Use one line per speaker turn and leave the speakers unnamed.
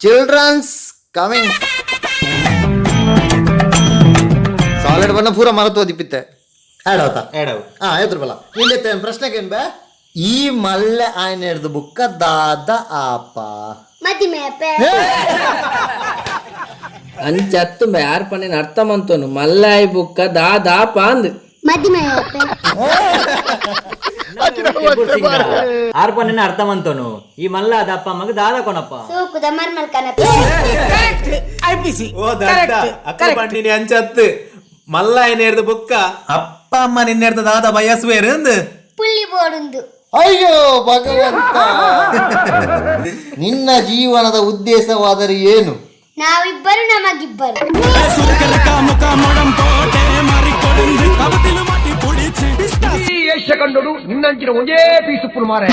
Children's coming solid ಬಣ್ಣ ಪೂರ ಮರತು ಓದಿಪಿತ್ತೆ ಹೇಳೋತ ಆಯ್ತು ಬಲ್ಲ ನಿಂದೆ ಪ್ರಶ್ನೆಗೇನ್ ಬೇ ಈ ಮಲ್ಲೆ ಆಯ್ನ ಹಿಡ್ದು ಬುಕ್ಕ ದಾದ ಆಪ
ಅಂಚತ್ತು ಯಾರು ಪಣ್ಣಿನ ಅರ್ಥ ಮಂತೋನು ಮಲ್ಲಾಯಿ ಬುಕ್ಕ ದಾದಾಪ ಅಂದ್
ಆರ್ಪನ್ನ ಅರ್ಥ ಮಂತೋನು ಈ ಮಲ್ಲ ಅದಪ್ಪ ಮಗ ದಾದ ಕೊನಪ್ಪ
ಪಂಡಿನಿ ಅಂಚತ್ತು ಮಲ್ಲ ಏನೇರ್ದು ಬುಕ್ಕ ಅಪ್ಪ ಅಮ್ಮ ನಿನ್ನೆರ್ದು ದಾದ ಬಯಸ್ವೇರು ಅಂದು
ಪುಳ್ಳಿ ಬೋಡುಂದು.
ಅಯ್ಯೋ ಭಗವಂತ ನಿನ್ನ ಜೀವನದ ಉದ್ದೇಶವಾದರೆ ಏನು?
ನಾವಿಬ್ಬರು ನಮಗಿಬ್ಬರು.
ಕಂಡು ನಿನ್ನಂಚಿನ ಒಂದೇ ಪೀಸು ಪುಲ್ ಮಾರೆ